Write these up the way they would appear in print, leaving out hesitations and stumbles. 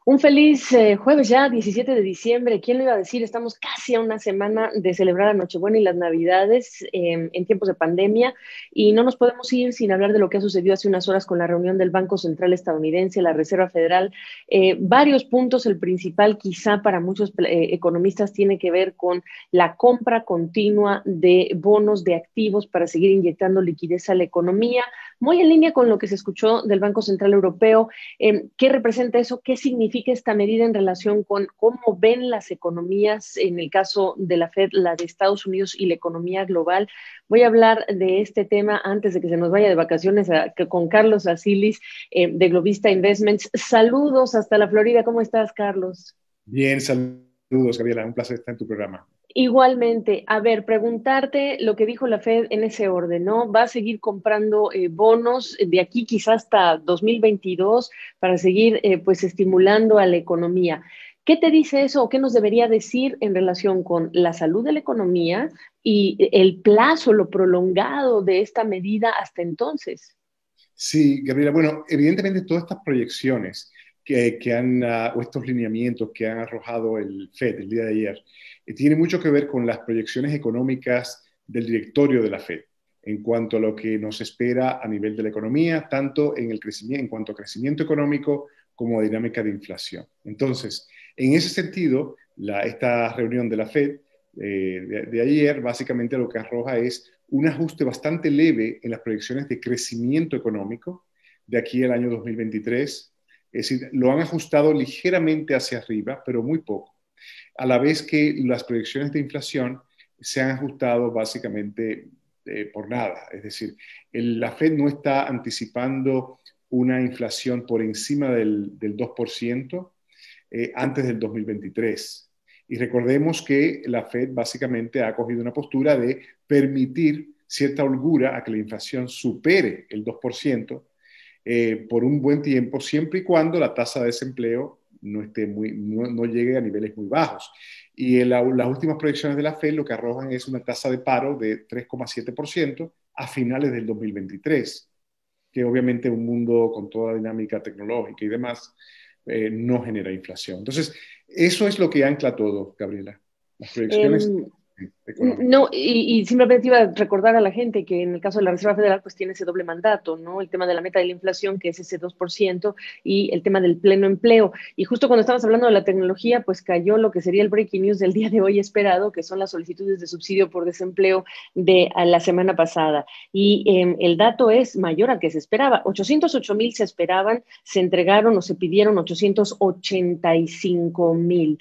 Un feliz jueves ya, 17 de diciembre. ¿Quién lo iba a decir? Estamos casi a una semana de celebrar la Nochebuena y las Navidades en tiempos de pandemia y no nos podemos ir sin hablar de lo que ha sucedido hace unas horas con la reunión del Banco Central estadounidense, la Reserva Federal. Varios puntos, el principal quizá para muchos economistas tiene que ver con la compra continua de bonos de activos para seguir inyectando liquidez a la economía, muy en línea con lo que se escuchó del Banco Central Europeo. ¿Qué representa eso? ¿Qué significa esta medida en relación con cómo ven las economías, en el caso de la Fed, la de Estados Unidos y la economía global? Voy a hablar de este tema antes de que se nos vaya de vacaciones con Carlos Asilis de Globista Investments. Saludos hasta la Florida. ¿Cómo estás, Carlos? Bien, saludos, Gabriela. Un placer estar en tu programa. Igualmente, a ver, preguntarte lo que dijo la Fed en ese orden, ¿no? ¿Va a seguir comprando bonos de aquí quizás hasta 2022 para seguir pues estimulando a la economía? ¿Qué te dice eso o qué nos debería decir en relación con la salud de la economía y el plazo, lo prolongado de esta medida hasta entonces? Sí, Gabriela. Bueno, evidentemente todas estas proyecciones o estos lineamientos que han arrojado el FED el día de ayer, tienen mucho que ver con las proyecciones económicas del directorio de la FED en cuanto a lo que nos espera a nivel de la economía, tanto en el crecimiento, en cuanto a crecimiento económico como a dinámica de inflación. Entonces, en ese sentido, esta reunión de la FED de ayer básicamente lo que arroja es un ajuste bastante leve en las proyecciones de crecimiento económico de aquí al año 2023. Es decir, lo han ajustado ligeramente hacia arriba, pero muy poco. A la vez que las proyecciones de inflación se han ajustado básicamente por nada. Es decir, la Fed no está anticipando una inflación por encima del 2% antes del 2023. Y recordemos que la Fed básicamente ha cogido una postura de permitir cierta holgura a que la inflación supere el 2% por un buen tiempo, siempre y cuando la tasa de desempleo no llegue a niveles muy bajos. Y las últimas proyecciones de la Fed lo que arrojan es una tasa de paro de 3,7% a finales del 2023, que obviamente un mundo con toda la dinámica tecnológica y demás no genera inflación. Entonces, eso es lo que ancla todo, Gabriela, las proyecciones Eh, económicas. No, y simplemente iba a recordar a la gente que en el caso de la Reserva Federal, pues tiene ese doble mandato, ¿no? El tema de la meta de la inflación, que es ese 2%, y el tema del pleno empleo. Y justo cuando estamos hablando de la tecnología, pues cayó lo que sería el breaking news del día de hoy esperado, que son las solicitudes de subsidio por desempleo de a la semana pasada. Y el dato es mayor al que se esperaba. 808,000 se esperaban, se entregaron o se pidieron 885,000.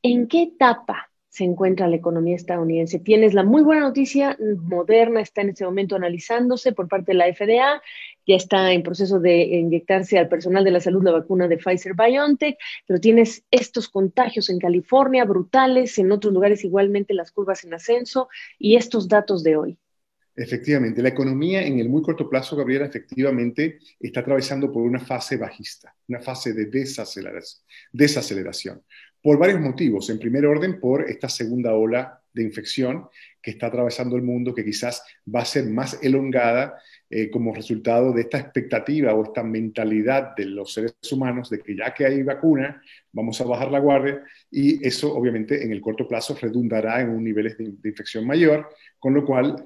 ¿En qué etapa se encuentra la economía estadounidense? Tienes la muy buena noticia, Moderna está en este momento analizándose por parte de la FDA, ya está en proceso de inyectarse al personal de la salud la vacuna de Pfizer-BioNTech, pero tienes estos contagios en California brutales, en otros lugares igualmente las curvas en ascenso y estos datos de hoy. Efectivamente, la economía en el muy corto plazo, Gabriela, efectivamente está atravesando por una fase bajista, una fase de desaceleración, por varios motivos. En primer orden, por esta segunda ola de infección que está atravesando el mundo, que quizás va a ser más elongada como resultado de esta expectativa o esta mentalidad de los seres humanos de que ya que hay vacuna, vamos a bajar la guardia, y eso obviamente en el corto plazo redundará en un nivel de infección mayor, con lo cual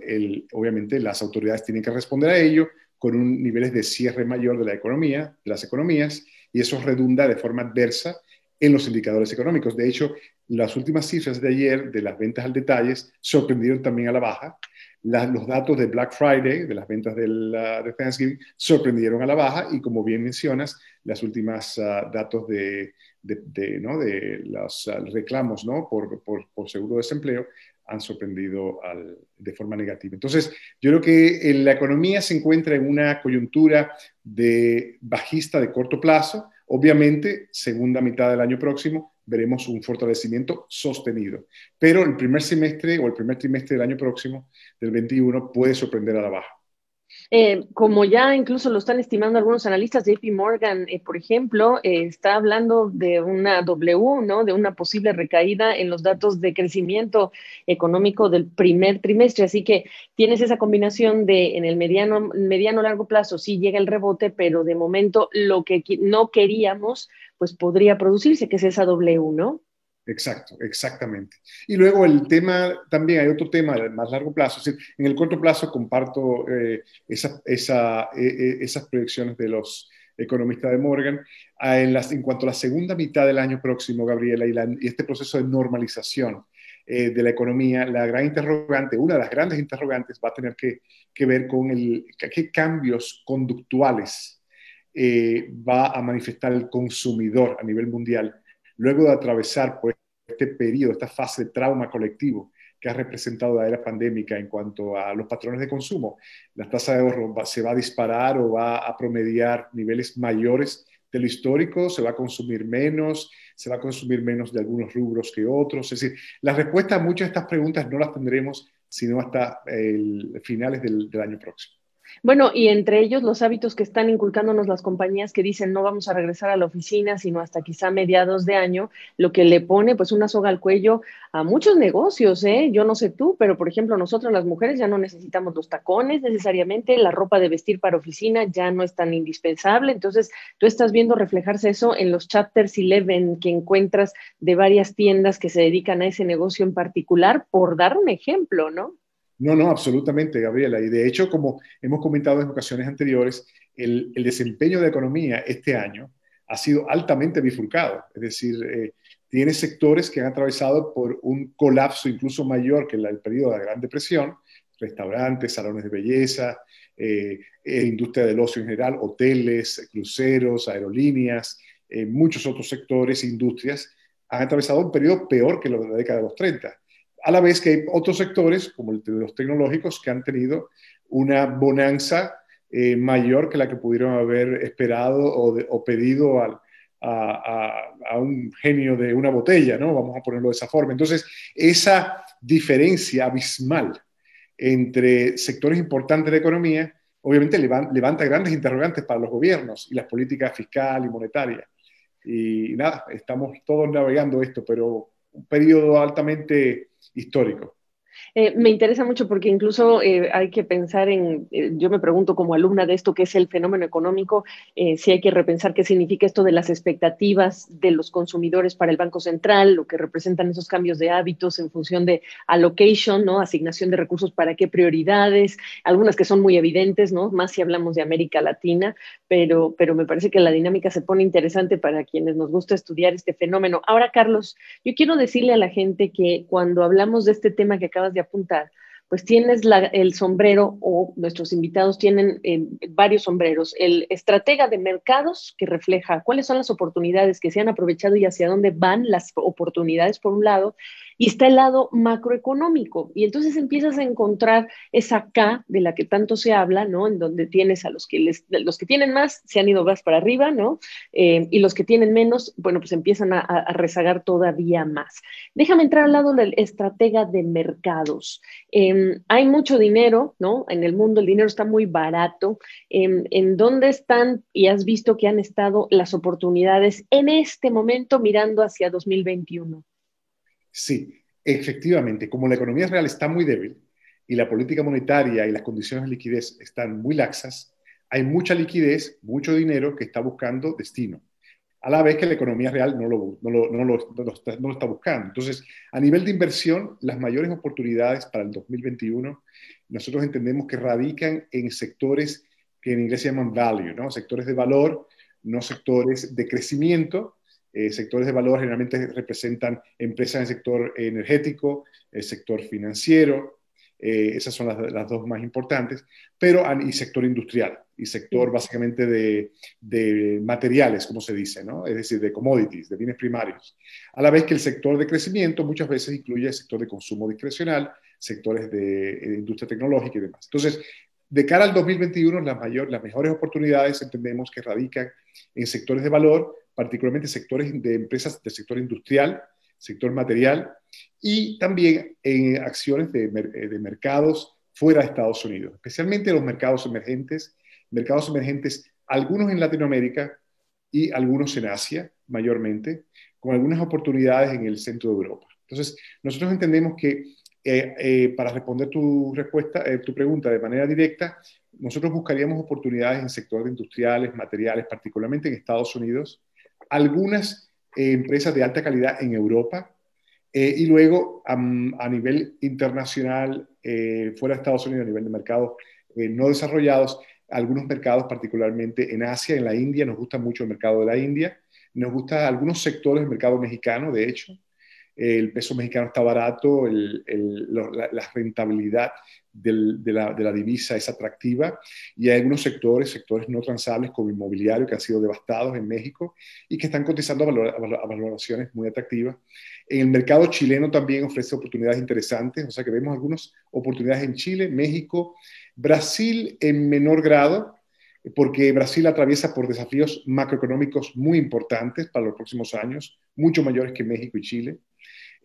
obviamente las autoridades tienen que responder a ello con un niveles de cierre mayor de la economía, de las economías, y eso redunda de forma adversa en los indicadores económicos. De hecho, las últimas cifras de ayer de las ventas al detalle sorprendieron también a la baja. Los datos de Black Friday, de las ventas de Thanksgiving, sorprendieron a la baja, y como bien mencionas, las últimas datos ¿no? de los reclamos, ¿no? por seguro de desempleo han sorprendido de forma negativa. Entonces, yo creo que la economía se encuentra en una coyuntura bajista de corto plazo. Obviamente, segunda mitad del año próximo, veremos un fortalecimiento sostenido. Pero el primer semestre o el primer trimestre del año próximo, del 21, puede sorprender a la baja. Como ya incluso lo están estimando algunos analistas, JP Morgan, por ejemplo, está hablando de una W, ¿no? De una posible recaída en los datos de crecimiento económico del primer trimestre. Así que tienes esa combinación de en el mediano largo plazo sí llega el rebote, pero de momento lo que no queríamos pues podría producirse, que es esa W, ¿no? Exacto, exactamente. Y luego el tema, también hay otro tema de más largo plazo. Es decir, en el corto plazo comparto esas proyecciones de los economistas de Morgan. En cuanto a la segunda mitad del año próximo, Gabriela, y este proceso de normalización de la economía, la gran interrogante, una de las grandes interrogantes va a tener que ver con qué cambios conductuales va a manifestar el consumidor a nivel mundial luego de atravesar por este periodo, esta fase de trauma colectivo que ha representado la era pandémica en cuanto a los patrones de consumo. La tasa de ahorro se va a disparar o va a promediar niveles mayores de lo histórico, se va a consumir menos, se va a consumir menos de algunos rubros que otros. Es decir, la respuesta a muchas de estas preguntas no las tendremos sino hasta finales del año próximo. Bueno, y entre ellos los hábitos que están inculcándonos las compañías que dicen no vamos a regresar a la oficina, sino hasta quizá mediados de año, lo que le pone pues una soga al cuello a muchos negocios, ¿eh? Yo no sé tú, pero por ejemplo nosotros las mujeres ya no necesitamos los tacones necesariamente, la ropa de vestir para oficina ya no es tan indispensable, entonces tú estás viendo reflejarse eso en los chapters 11 que encuentras de varias tiendas que se dedican a ese negocio en particular, por dar un ejemplo, ¿no? No, no, absolutamente, Gabriela. Y de hecho, como hemos comentado en ocasiones anteriores, el desempeño de la economía este año ha sido altamente bifurcado. Es decir, tiene sectores que han atravesado por un colapso incluso mayor que el periodo de la Gran Depresión, restaurantes, salones de belleza, industria del ocio en general, hoteles, cruceros, aerolíneas, muchos otros sectores, industrias, han atravesado un periodo peor que la década de los 30 a la vez que hay otros sectores, como el de los tecnológicos, que han tenido una bonanza mayor que la que pudieron haber esperado o pedido a un genio de una botella, ¿no? Vamos a ponerlo de esa forma. Entonces, esa diferencia abismal entre sectores importantes de la economía, obviamente levanta grandes interrogantes para los gobiernos y las políticas fiscal y monetaria. Y nada, estamos todos navegando esto, pero un periodo altamente histórico. Me interesa mucho porque incluso hay que pensar yo me pregunto como alumna de esto, qué es el fenómeno económico, si hay que repensar qué significa esto de las expectativas de los consumidores para el Banco Central, lo que representan esos cambios de hábitos en función de allocation, ¿no? Asignación de recursos para qué prioridades, algunas que son muy evidentes, ¿no? Más si hablamos de América Latina, pero me parece que la dinámica se pone interesante para quienes nos gusta estudiar este fenómeno. Ahora, Carlos, yo quiero decirle a la gente que cuando hablamos de este tema que acabas de apuntar, pues tienes el sombrero o nuestros invitados tienen varios sombreros. El estratega de mercados que refleja cuáles son las oportunidades que se han aprovechado y hacia dónde van las oportunidades por un lado, y está el lado macroeconómico. Y entonces empiezas a encontrar esa K de la que tanto se habla, ¿no? En donde tienes a los que tienen más se han ido más para arriba, ¿no? Y los que tienen menos, bueno, pues empiezan a rezagar todavía más. Déjame entrar al lado del estratega de mercados. Hay mucho dinero, ¿no? En el mundo el dinero está muy barato. ¿En dónde están y has visto que han estado las oportunidades en este momento mirando hacia 2021? Sí, efectivamente, como la economía real está muy débil y la política monetaria y las condiciones de liquidez están muy laxas, hay mucha liquidez, mucho dinero que está buscando destino, a la vez que la economía real no lo está buscando. Entonces, a nivel de inversión, las mayores oportunidades para el 2021, nosotros entendemos que radican en sectores que en inglés se llaman value, ¿no? Sectores de valor, no sectores de crecimiento. Sectores de valor generalmente representan empresas en el sector energético, el sector financiero, esas son las dos más importantes, pero y sector industrial, y sector básicamente de materiales, como se dice, ¿no? Es decir, de commodities, de bienes primarios. A la vez que el sector de crecimiento muchas veces incluye el sector de consumo discrecional, sectores de industria tecnológica y demás. Entonces, de cara al 2021, las mejores oportunidades entendemos que radican en sectores de valor, particularmente sectores de empresas del sector industrial, sector material, y también en acciones de mercados fuera de Estados Unidos, especialmente los mercados emergentes, algunos en Latinoamérica y algunos en Asia, mayormente, con algunas oportunidades en el centro de Europa. Entonces, nosotros entendemos que para responder tu pregunta de manera directa, nosotros buscaríamos oportunidades en sectores industriales, materiales, particularmente en Estados Unidos, algunas empresas de alta calidad en Europa, y luego a nivel internacional, fuera de Estados Unidos, a nivel de mercados no desarrollados, algunos mercados, particularmente en Asia, en la India, nos gusta mucho el mercado de la India, nos gusta algunos sectores del mercado mexicano, de hecho. El peso mexicano está barato, la rentabilidad de la divisa es atractiva, y hay algunos sectores no transables como inmobiliario que han sido devastados en México y que están cotizando a valoraciones muy atractivas. En el mercado chileno también ofrece oportunidades interesantes, o sea que vemos algunas oportunidades en Chile, México, Brasil en menor grado, porque Brasil atraviesa por desafíos macroeconómicos muy importantes para los próximos años, mucho mayores que México y Chile.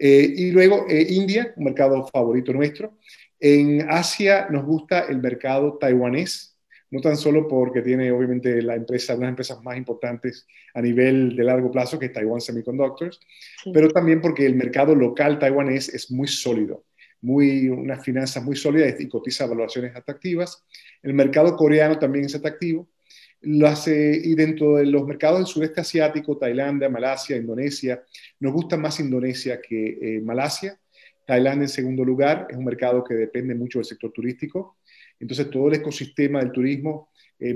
Y luego India, un mercado favorito nuestro. En Asia nos gusta el mercado taiwanés, no tan solo porque tiene obviamente unas empresas más importantes a nivel de largo plazo, que es Taiwan Semiconductors, Sí. pero también porque el mercado local taiwanés es muy sólido, unas finanzas muy sólidas y cotiza valoraciones atractivas. El mercado coreano también es atractivo. Y dentro de los mercados del sudeste asiático, Tailandia, Malasia, Indonesia, nos gusta más Indonesia que Malasia. Tailandia en segundo lugar, es un mercado que depende mucho del sector turístico. Entonces todo el ecosistema del turismo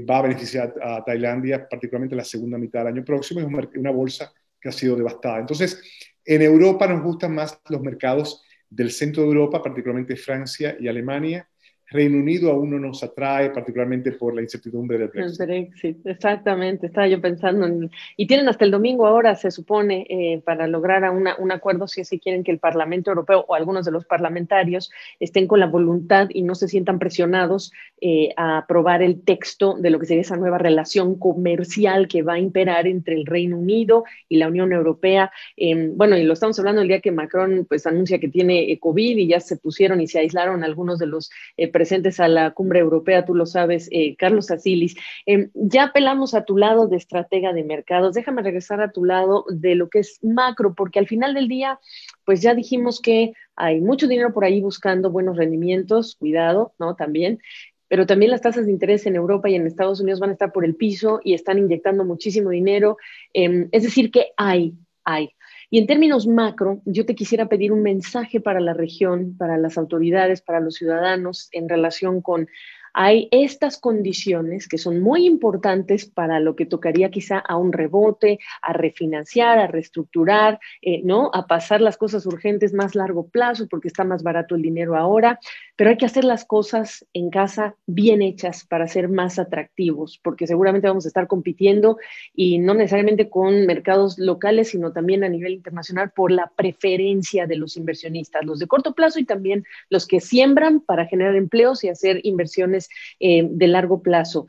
va a beneficiar a Tailandia, particularmente en la segunda mitad del año próximo. Es una bolsa que ha sido devastada. Entonces, en Europa nos gustan más los mercados del centro de Europa, particularmente Francia y Alemania. Reino Unido aún no nos atrae, particularmente por la incertidumbre del El Brexit. Brexit, exactamente, estaba yo pensando y tienen hasta el domingo ahora, se supone, para lograr un acuerdo, si así quieren que el Parlamento Europeo o algunos de los parlamentarios estén con la voluntad y no se sientan presionados a aprobar el texto de lo que sería esa nueva relación comercial que va a imperar entre el Reino Unido y la Unión Europea. Bueno, y lo estamos hablando el día que Macron pues anuncia que tiene COVID y ya se pusieron y se aislaron algunos de los presentes a la cumbre europea, tú lo sabes, Carlos Asilis. Ya apelamos a tu lado de estratega de mercados, déjame regresar a tu lado de lo que es macro, porque al final del día, pues ya dijimos que hay mucho dinero por ahí buscando buenos rendimientos, cuidado, ¿no? También, pero también las tasas de interés en Europa y en Estados Unidos van a estar por el piso y están inyectando muchísimo dinero, es decir, que hay. Y en términos macro, yo te quisiera pedir un mensaje para la región, para las autoridades, para los ciudadanos en relación con hay estas condiciones que son muy importantes para lo que tocaría quizá a un rebote, a refinanciar, a reestructurar, ¿no? A pasar las cosas urgentes más largo plazo porque está más barato el dinero ahora, pero hay que hacer las cosas en casa bien hechas para ser más atractivos, porque seguramente vamos a estar compitiendo y no necesariamente con mercados locales, sino también a nivel internacional por la preferencia de los inversionistas, los de corto plazo y también los que siembran para generar empleos y hacer inversiones de largo plazo.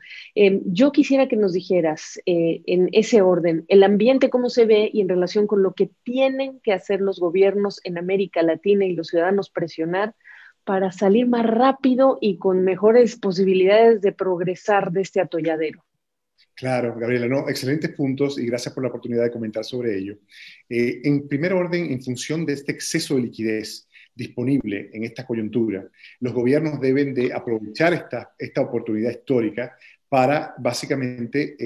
Yo quisiera que nos dijeras en ese orden, el ambiente cómo se ve y en relación con lo que tienen que hacer los gobiernos en América Latina y los ciudadanos presionar para salir más rápido y con mejores posibilidades de progresar de este atolladero. Claro, Gabriela, no, excelentes puntos y gracias por la oportunidad de comentar sobre ello. En primer orden, en función de este exceso de liquidez disponible en esta coyuntura, los gobiernos deben de aprovechar esta oportunidad histórica para básicamente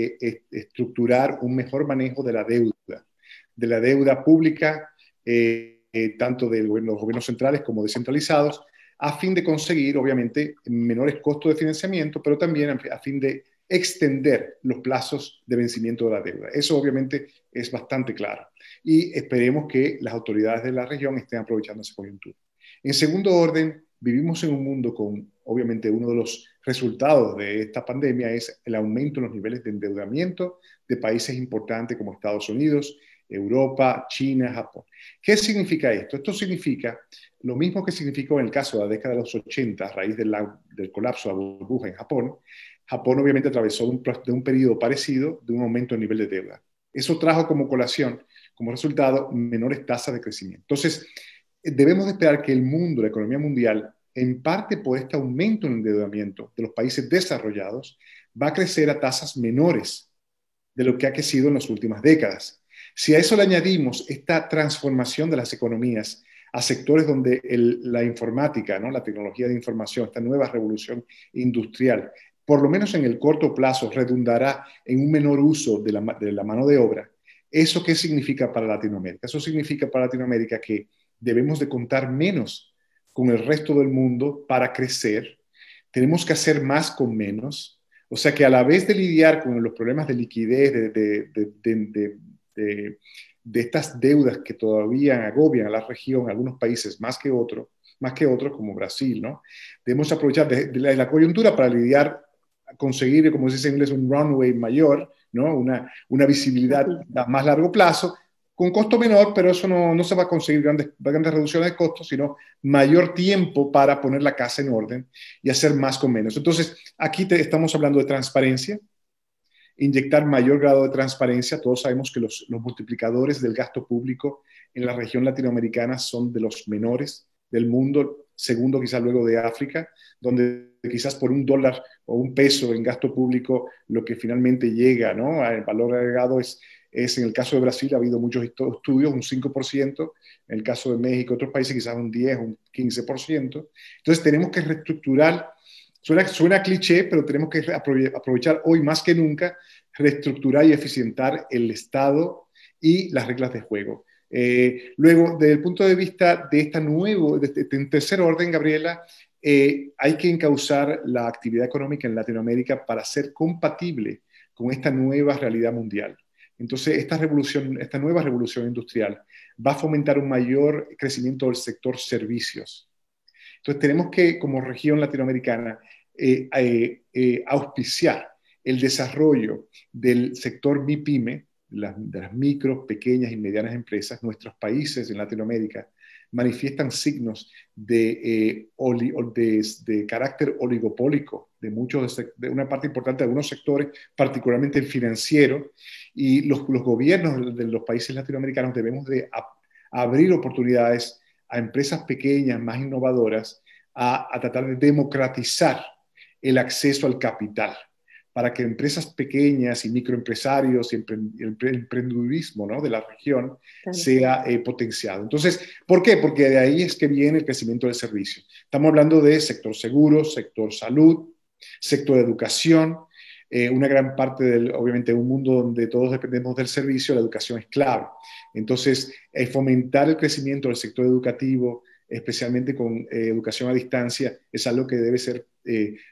estructurar un mejor manejo de la deuda pública, tanto de los gobiernos centrales como descentralizados, a fin de conseguir, obviamente, menores costos de financiamiento, pero también a fin de extender los plazos de vencimiento de la deuda. Eso obviamente es bastante claro. Y esperemos que las autoridades de la región estén aprovechando esa coyuntura. En segundo orden, vivimos en un mundo con, obviamente, uno de los resultados de esta pandemia es el aumento en los niveles de endeudamiento de países importantes como Estados Unidos, Europa, China, Japón. ¿Qué significa esto? Esto significa lo mismo que significó en el caso de la década de los 80, a raíz del colapso de la burbuja en Japón. Japón obviamente atravesó de un periodo parecido de un aumento del nivel de deuda. Eso trajo como colación, como resultado, menores tasas de crecimiento. Entonces, debemos de esperar que el mundo, la economía mundial, en parte por este aumento en el endeudamiento de los países desarrollados, va a crecer a tasas menores de lo que ha crecido en las últimas décadas. Si a eso le añadimos esta transformación de las economías a sectores donde la informática, ¿no? La tecnología de información, esta nueva revolución industrial, por lo menos en el corto plazo, redundará en un menor uso de la mano de obra, ¿Eso qué significa para Latinoamérica? Eso significa para Latinoamérica que debemos de contar menos con el resto del mundo para crecer. Tenemos que hacer más con menos. O sea que a la vez de lidiar con los problemas de liquidez, de estas deudas que todavía agobian a la región, algunos países más que otros como Brasil, ¿no? Debemos aprovechar de la coyuntura para lidiar, conseguir, como se dice en inglés, un runway mayor, ¿no? Una visibilidad Así. a más largo plazo, con costo menor, pero eso no se va a conseguir grandes reducciones de costos, sino mayor tiempo para poner la casa en orden y hacer más con menos. Entonces, aquí estamos hablando de transparencia, inyectar mayor grado de transparencia. Todos sabemos que los multiplicadores del gasto público en la región latinoamericana son de los menores del mundo, segundo quizás luego de África, donde quizás por $1 o $1 en gasto público lo que finalmente llega, ¿no?, al valor agregado es en el caso de Brasil ha habido muchos estudios, un 5%, en el caso de México, otros países quizás un 10, un 15%. Entonces tenemos que reestructurar. Suena cliché, pero tenemos que aprovechar hoy más que nunca, reestructurar y eficientar el Estado y las reglas de juego. Luego, desde el punto de vista de en tercer orden, Gabriela, hay que encauzar la actividad económica en Latinoamérica para ser compatible con esta nueva realidad mundial. Entonces, esta nueva revolución industrial va a fomentar un mayor crecimiento del sector servicios. Entonces tenemos que, como región latinoamericana, auspiciar el desarrollo del sector MIPYME, de las micro, pequeñas y medianas empresas. Nuestros países en Latinoamérica manifiestan signos de carácter oligopólico de una parte importante de algunos sectores, particularmente el financiero, y los gobiernos de los países latinoamericanos debemos de abrir oportunidades a empresas pequeñas, más innovadoras, a tratar de democratizar el acceso al capital, para que empresas pequeñas y microempresarios y el emprendedurismo, ¿no?, de la región Claro. sea potenciado. Entonces, ¿por qué? Porque de ahí es que viene el crecimiento del servicio. Estamos hablando de sector seguro, sector salud, sector educación. Una gran parte obviamente, de un mundo donde todos dependemos del servicio, la educación es clave. Entonces, fomentar el crecimiento del sector educativo, especialmente con educación a distancia, es algo que debe ser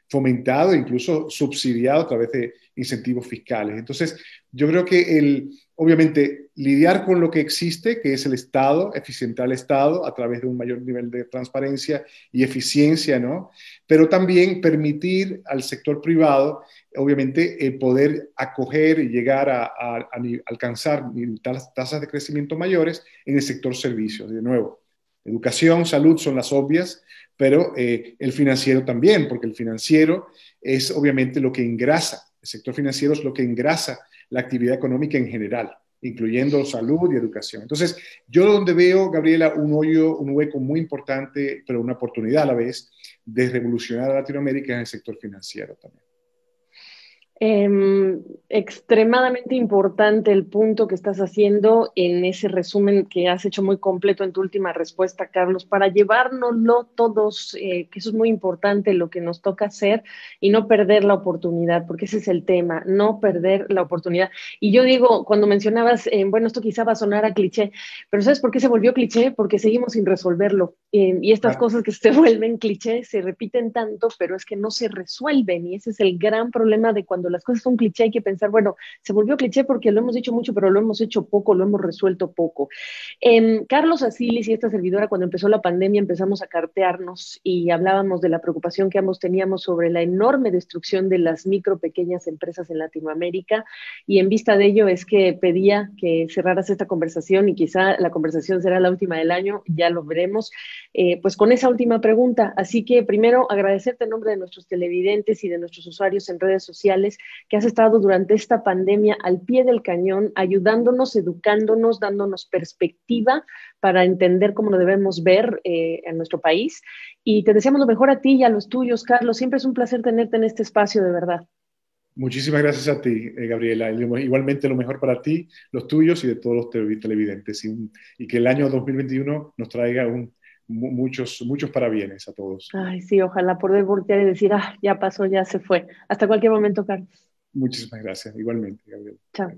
fomentado e incluso subsidiado a través de incentivos fiscales. Entonces, yo creo que obviamente lidiar con lo que existe, que es el Estado, eficientar el Estado a través de un mayor nivel de transparencia y eficiencia, ¿no? Pero también permitir al sector privado, obviamente, poder acoger y llegar a alcanzar tasas de crecimiento mayores en el sector servicios. De nuevo, educación, salud son las obvias, pero el financiero también, porque el financiero es obviamente lo que engrasa, el sector financiero es lo que engrasa la actividad económica en general, incluyendo salud y educación. Entonces, yo donde veo, Gabriela, un hueco muy importante, pero una oportunidad a la vez, de revolucionar a Latinoamérica en el sector financiero también. Extremadamente importante el punto que estás haciendo en ese resumen que has hecho muy completo en tu última respuesta, Carlos, para llevárnoslo todos, que eso es muy importante lo que nos toca hacer y no perder la oportunidad, porque ese es el tema, no perder la oportunidad. Y yo digo, cuando mencionabas, bueno, esto quizá va a sonar a cliché, pero ¿sabes por qué se volvió cliché? Porque seguimos sin resolverlo. Y estas Claro. cosas que se vuelven cliché se repiten tanto, pero es que no se resuelven y ese es el gran problema de cuando las cosas son cliché hay que pensar, bueno, se volvió cliché porque lo hemos dicho mucho, pero lo hemos hecho poco, lo hemos resuelto poco. Carlos Asilis y esta servidora, cuando empezó la pandemia, empezamos a cartearnos y hablábamos de la preocupación que ambos teníamos sobre la enorme destrucción de las micro, pequeñas empresas en Latinoamérica y en vista de ello es que pedía que cerraras esta conversación y quizá la conversación será la última del año, ya lo veremos, pues con esa última pregunta. Así que primero agradecerte en nombre de nuestros televidentes y de nuestros usuarios en redes sociales que has estado durante esta pandemia al pie del cañón, ayudándonos, educándonos, dándonos perspectiva para entender cómo lo debemos ver en nuestro país. Y te deseamos lo mejor a ti y a los tuyos, Carlos. Siempre es un placer tenerte en este espacio, de verdad. Muchísimas gracias a ti, Gabriela. Igualmente lo mejor para ti, los tuyos y de todos los televidentes. Y que el año 2021 nos traiga muchos parabienes a todos. Ay, sí, ojalá poder voltear y decir, ah, ya pasó, ya se fue. Hasta cualquier momento, Carlos. Muchísimas gracias. Igualmente, Gabriela. Chao.